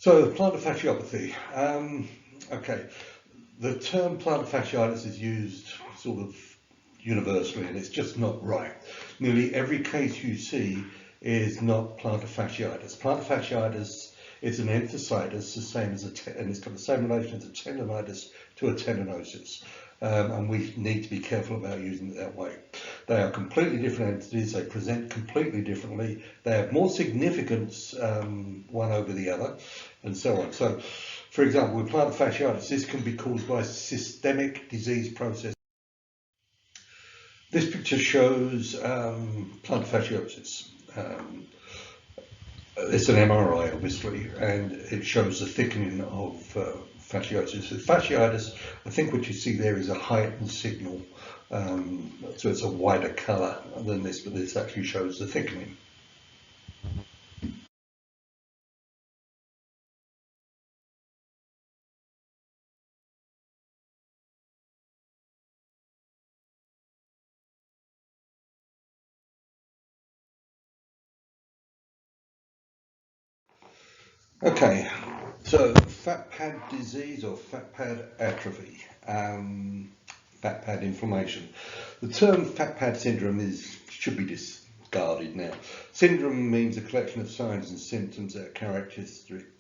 So plantar fasciopathy. Okay, the term plantar fasciitis is used sort of universally, and it's just not right. Nearly every case you see is not plantar fasciitis. Plantar fasciitis is an enthesitis, the same as and it's got the same relation as a tendonitis to a tendinosis. And we need to be careful about using it that way. They are completely different entities, they present completely differently, they have more significance one over the other, and so on. So, for example, with plantar fasciitis, this can be caused by a systemic disease process. This picture shows plantar fasciosis. It's an MRI, obviously, and it shows the thickening of fasciosis. With fasciitis, I think what you see there is a heightened signal, so it's a wider colour than this, but this actually shows the thickening. Okay, so fat pad disease or fat pad atrophy, fat pad inflammation. The term fat pad syndrome should be discarded now. Syndrome means a collection of signs and symptoms that are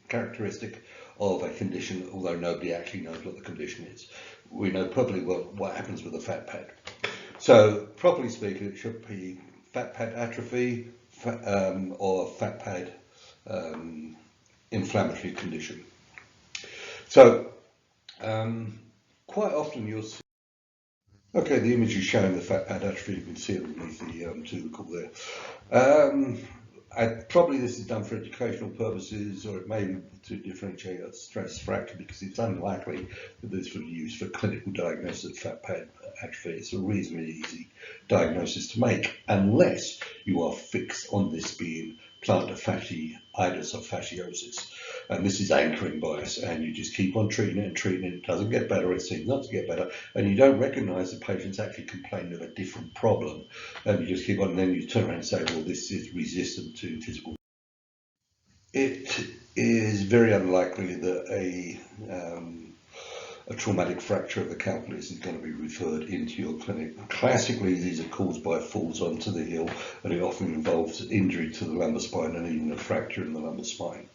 characteristic of a condition, although nobody actually knows what the condition is. We know probably what happens with a fat pad. So, properly speaking, it should be fat pad atrophy or fat pad inflammatory condition. So, quite often you'll see. Okay, the image is showing the fat pad atrophy. You can see it underneath the tubercle there. Probably this is done for educational purposes, or it may be to differentiate a stress fracture, because it's unlikely that this would be used for clinical diagnosis of fat pad atrophy. It's a reasonably easy diagnosis to make, unless you are fixed on this being plantar fasciitis or fasciosis. And this is anchoring bias, and you just keep on treating it and treating it. It doesn't get better, it seems not to get better, and you don't recognise the patient's actually complaining of a different problem, and you just keep on, and then you turn around and say, well, this is resistant to physical. It is very unlikely that a traumatic fracture of the calcaneus is going to be referred into your clinic. Classically, these are caused by falls onto the heel, and it often involves injury to the lumbar spine and even a fracture in the lumbar spine.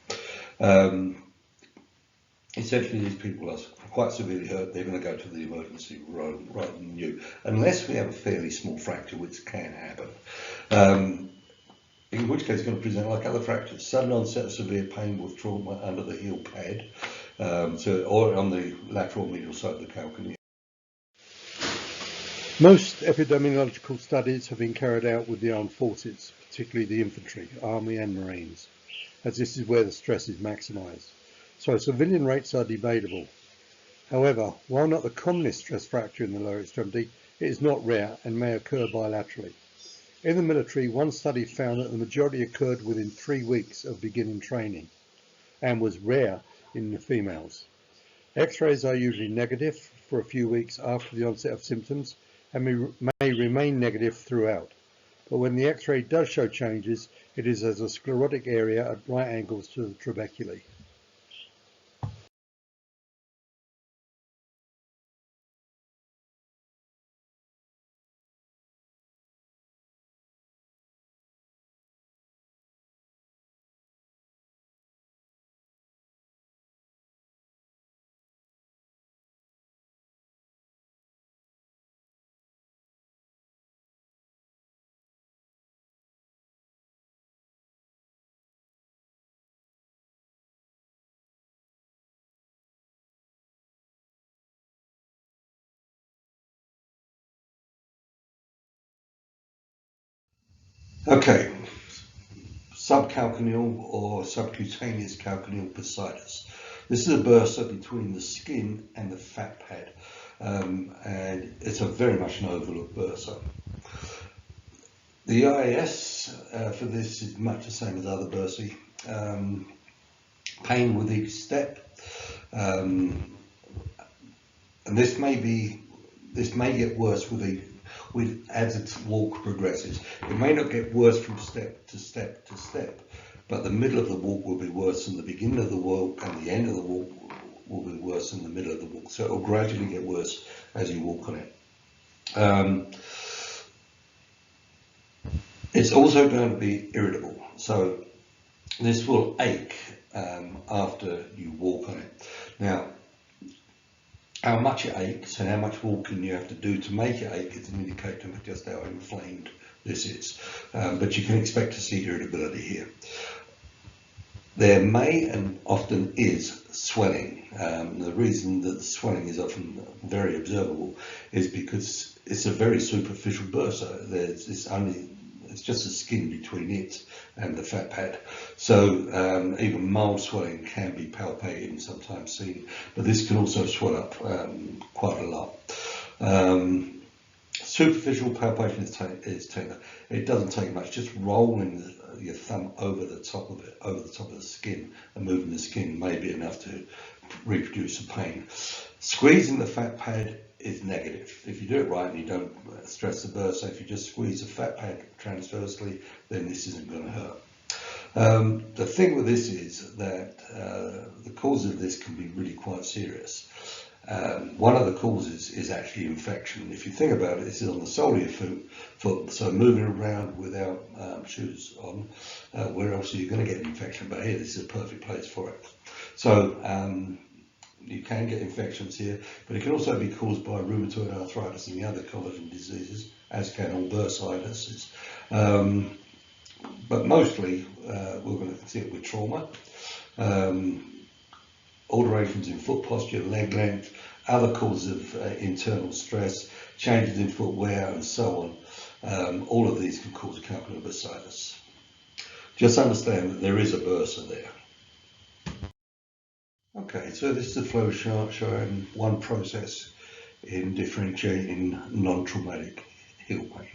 Essentially, these people are quite severely hurt. They're going to go to the emergency rather than you, unless we have a fairly small fracture, which can happen. In which case it's going to present like other fractures: sudden onset of severe pain with trauma under the heel pad, or on the lateral medial side of the calcaneal. Most epidemiological studies have been carried out with the armed forces, particularly the infantry, army and marines, as this is where the stress is maximised. So civilian rates are debatable. However, while not the commonest stress fracture in the lower extremity, it is not rare and may occur bilaterally. In the military, one study found that the majority occurred within 3 weeks of beginning training and was rare in the females. X-rays are usually negative for a few weeks after the onset of symptoms and may remain negative throughout. But when the X-ray does show changes, it is as a sclerotic area at right angles to the trabeculae. Okay, subcalcaneal or subcutaneous calcaneal Positis. This is a bursa between the skin and the fat pad, and it's a very much an overlooked bursa. The IAS for this is much the same as other bursae. Pain with each step, and this may get worse as its walk progresses. It may not get worse from step to step to step, but the middle of the walk will be worse than the beginning of the walk, and the end of the walk will be worse than the middle of the walk. So it will gradually get worse as you walk on it. It's also going to be irritable. So this will ache after you walk on it. Now, how much it aches and how much walking you have to do to make it ache is an indicator of just how inflamed this is. But you can expect to see irritability here. There may and often is swelling. The reason that the swelling is often very observable is because it's a very superficial bursa. It's just the skin between it and the fat pad. So even mild swelling can be palpated and sometimes seen, but this can also swell up quite a lot. Superficial palpation is tender. It doesn't take much. Just rolling your thumb over the top of it, over the top of the skin, and moving the skin may be enough to reproduce the pain. Squeezing the fat pad is negative. If you do it right and you don't stress the bursa, if you just squeeze the fat pad transversely, then this isn't going to hurt. The thing with this is that the cause of this can be really quite serious. One of the causes is actually infection. If you think about it, this is on the sole of your foot, so moving around without shoes on, where else are you going to get an infection? But here, this is a perfect place for it. So you can get infections here, but it can also be caused by rheumatoid arthritis and the other collagen diseases, as can all bursitis. But mostly, we're going to see it with trauma. Alterations in foot posture, leg length, other causes of internal stress, changes in foot wear, and so on. All of these can cause calcaneal bursitis. Just understand that there is a bursa there. Okay, so this is a flow chart showing one process in differentiating non-traumatic heel pain.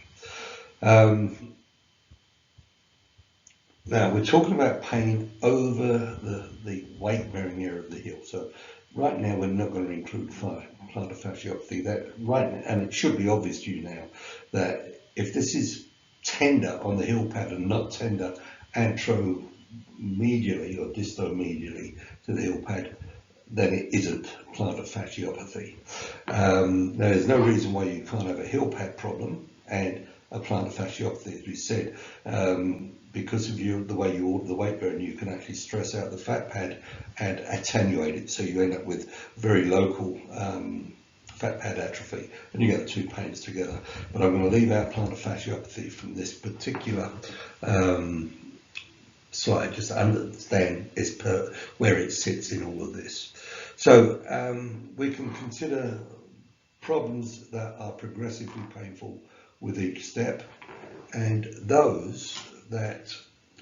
Now we're talking about pain over the weight-bearing area of the heel. So right now we're not going to include plantar fasciitis. And it should be obvious to you now that if this is tender on the heel pad and not tender anteromedially or distomedially to the heel pad, then it isn't plantar fasciopathy. There's no reason why you can't have a heel pad problem and a plantar fasciopathy, as we said. Because of the way you order the weight bearing, you can actually stress out the fat pad and attenuate it, so you end up with very local fat pad atrophy, and you get the two pains together. But I'm going to leave out plantar fasciopathy from this particular slide, just to understand where it sits in all of this. So we can consider problems that are progressively painful with each step, and those that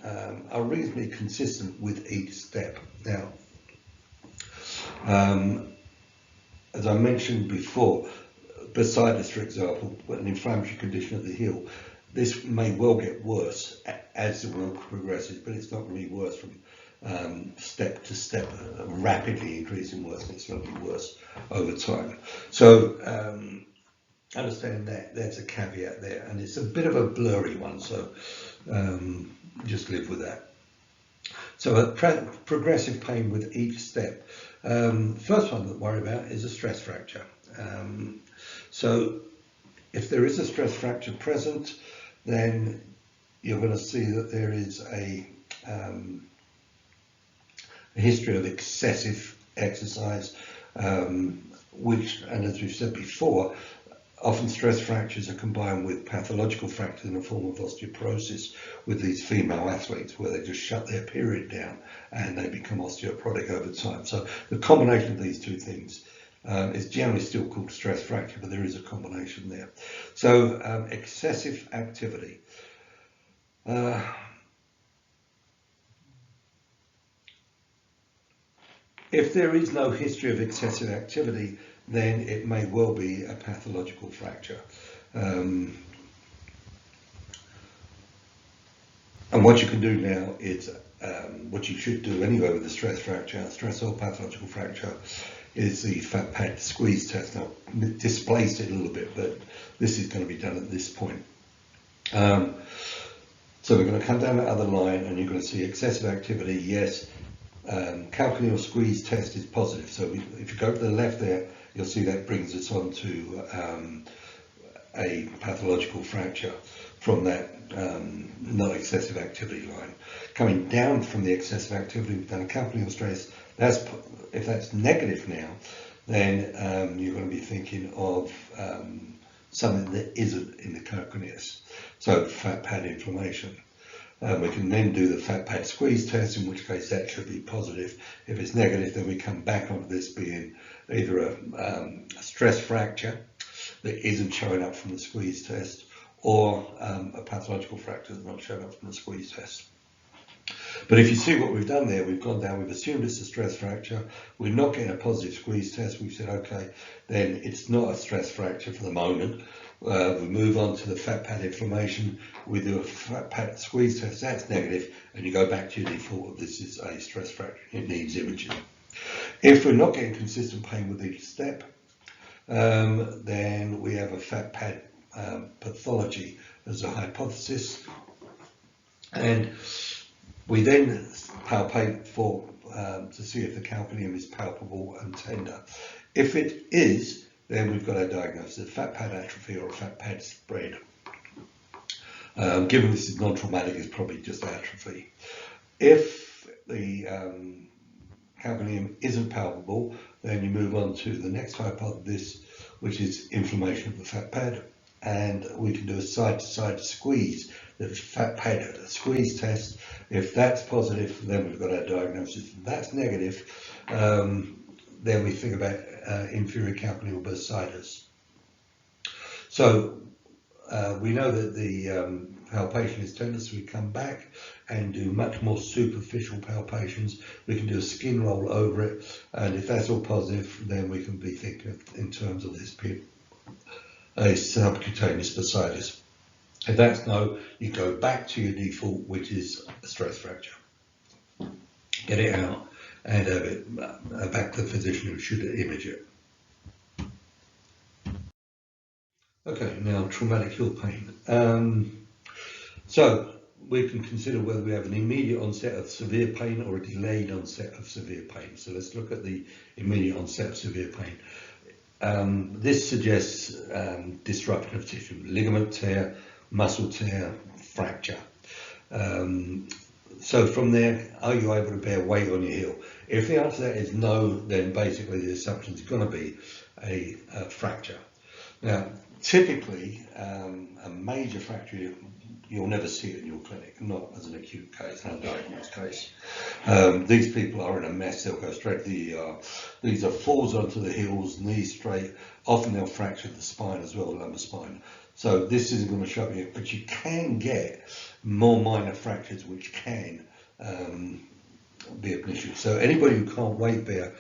are reasonably consistent with each step. Now, as I mentioned before, Positis, for example, an inflammatory condition of the heel, this may well get worse as the walk progresses, but it's not going to be worse from step to step, rapidly increasing worse. It's going to be worse over time. So understand that there's a caveat there, and it's a bit of a blurry one, so just live with that. So a progressive pain with each step. First one to worry about is a stress fracture. So if there is a stress fracture present, then you're going to see that there is a history of excessive exercise, which, and as we've said before, often stress fractures are combined with pathological fractures in the form of osteoporosis with these female athletes, where they just shut their period down and they become osteoporotic over time. So the combination of these two things is generally still called stress fracture, but there is a combination there. So excessive activity. If there is no history of excessive activity, then it may well be a pathological fracture. And what you can do now is, what you should do anyway with the stress fracture, stress or pathological fracture, is the fat pad squeeze test. Now, I've displaced it a little bit, but this is going to be done at this point. So we're going to come down that other line and you're going to see excessive activity, yes. Calcaneal squeeze test is positive. So if you go to the left there, you'll see that brings us on to a pathological fracture from that not excessive activity line. Coming down from the excessive activity, we've done a calcaneal stress. If that's negative now, then you're going to be thinking of something that isn't in the calcaneus. So fat pad inflammation. We can then do the fat pad squeeze test, in which case that should be positive. If it's negative, then we come back onto this being either a stress fracture that isn't showing up from the squeeze test, or a pathological fracture that's not showing up from the squeeze test. But if you see what we've done there, we've gone down, we've assumed it's a stress fracture, we're not getting a positive squeeze test, we've said, okay, then it's not a stress fracture for the moment. We move on to the fat pad inflammation, we do a fat pad squeeze test, that's negative, and you go back to your default of this is a stress fracture, it needs imaging. If we're not getting consistent pain with each step, then we have a fat pad pathology as a hypothesis, and we then palpate for to see if the calcaneum is palpable and tender. If it is, then we've got our diagnosis of fat pad atrophy or a fat pad spread. Given this is non-traumatic, it's probably just atrophy. If the calcaneum isn't palpable, then you move on to the next hypothesis, which is inflammation of the fat pad, and we can do a side-to-side squeeze, the fat pad squeeze test. If that's positive, then we've got our diagnosis. If that's negative, then we think about inferior calcaneal bursitis. So we know that the palpation is tender, so we come back and do much more superficial palpations. We can do a skin roll over it, and if that's all positive, then we can be thinking in terms of this being a subcutaneous bursitis. If that's no, you go back to your default, which is a stress fracture. Get it out and have it back to the physician who should image it. Okay, now traumatic heel pain. So we can consider whether we have an immediate onset of severe pain or a delayed onset of severe pain. So let's look at the immediate onset of severe pain. This suggests disruption of tissue, ligament tear, muscle tear, fracture. So from there, are you able to bear weight on your heel? If the answer to that is no, then basically the assumption is going to be a fracture. Now, typically, a major fracture, you'll never see it in your clinic, not as an acute case, an undiagnosed case. These people are in a mess, they'll go straight to the ER. These are falls onto the heels, knees straight. Often they'll fracture the spine as well, the lumbar spine. So this isn't going to show you, but you can get more minor fractures which can be an issue. So anybody who can't weight bear,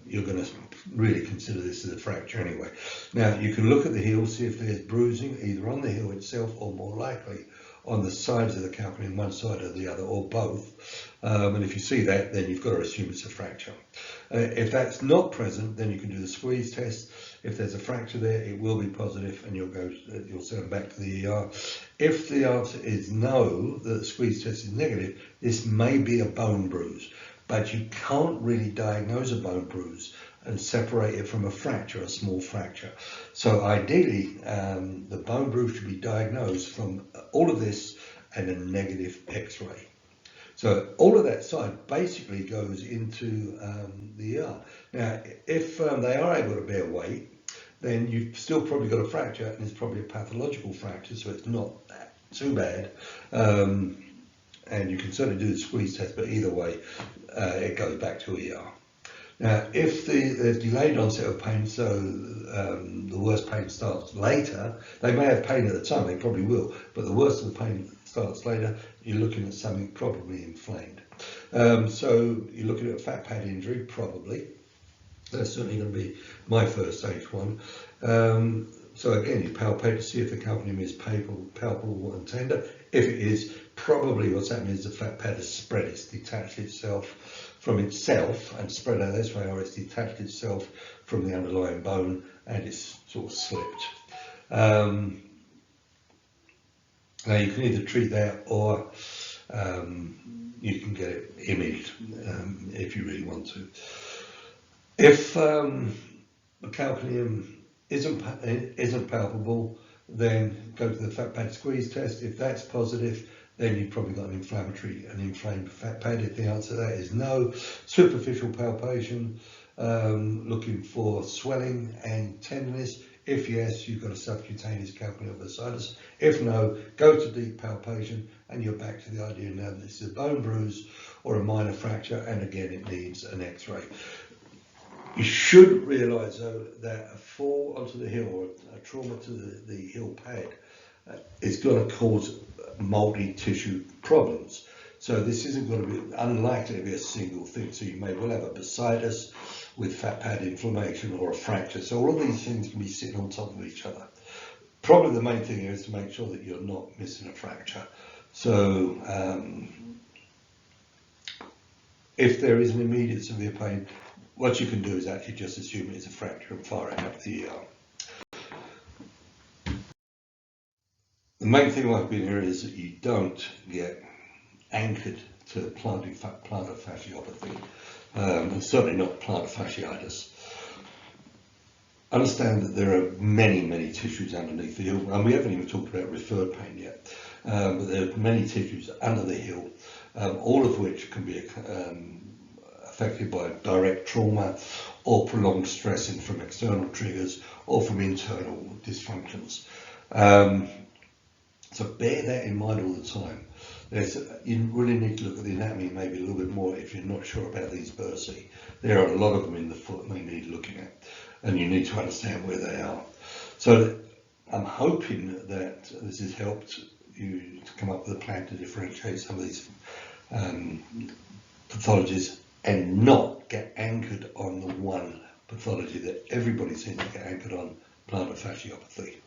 you're going to really consider this as a fracture anyway. Now you can look at the heel, see if there's bruising either on the heel itself or more likely on the sides of the calcaneum, one side or the other, or both. And if you see that, then you've got to assume it's a fracture. If that's not present, then you can do the squeeze test. If there's a fracture there, it will be positive, and you'll send them back to the ER. If the answer is no, that the squeeze test is negative, this may be a bone bruise, but you can't really diagnose a bone bruise and separate it from a fracture, a small fracture. So ideally, the bone bruise should be diagnosed from all of this and a negative X-ray. So all of that side basically goes into the ER. Now, if they are able to bear weight, then you've still probably got a fracture, and it's probably a pathological fracture, so it's not too bad. And you can certainly do the squeeze test, but either way, it goes back to ER. Now, if there's delayed onset of pain, so the worst pain starts later, they may have pain at the time, they probably will, but the worst of the pain starts later, you're looking at something probably inflamed. So you're looking at a fat pad injury, probably. That's certainly going to be my first stage one. So again, you palpate to see if the calcaneum is palpable and tender. If it is, probably what's happening is the fat pad has spread, it's detached itself from itself and spread out this way, or it's detached itself from the underlying bone and it's sort of slipped. Now you can either treat that or you can get it imaged if you really want to. If the calcaneum isn't palpable, then go to the fat pad squeeze test. If that's positive, then you've probably got an inflamed fat pad. If the answer to that is no, superficial palpation, looking for swelling and tenderness. If yes, you've got a subcutaneous calcaneal bursitis. If no, go to deep palpation, and you're back to the idea now that this is a bone bruise or a minor fracture, and again it needs an X-ray. You should realise though that a fall onto the heel or a trauma to the heel pad is going to cause multi-tissue problems. So this isn't going to be unlikely to be a single thing. So you may well have a bursitis with fat pad inflammation or a fracture. So all of these things can be sitting on top of each other. Probably the main thing here is to make sure that you're not missing a fracture. So if there is an immediate severe pain, what you can do is actually just assume it's a fracture and fire it up the ER. The main thing I've been here is that you don't get anchored to plantar fasciopathy, and certainly not plantar fasciitis. Understand that there are many tissues underneath the heel, and we haven't even talked about referred pain yet, but there are many tissues under the heel, all of which can be affected by direct trauma or prolonged stressing from external triggers or from internal dysfunctions. So bear that in mind all the time. You really need to look at the anatomy maybe a little bit more if you're not sure about these bursae. There are a lot of them in the foot and they need looking at, and you need to understand where they are. So I'm hoping that this has helped you to come up with a plan to differentiate some of these pathologies and not get anchored on the one pathology that everybody seems to get anchored on, plantar fasciopathy.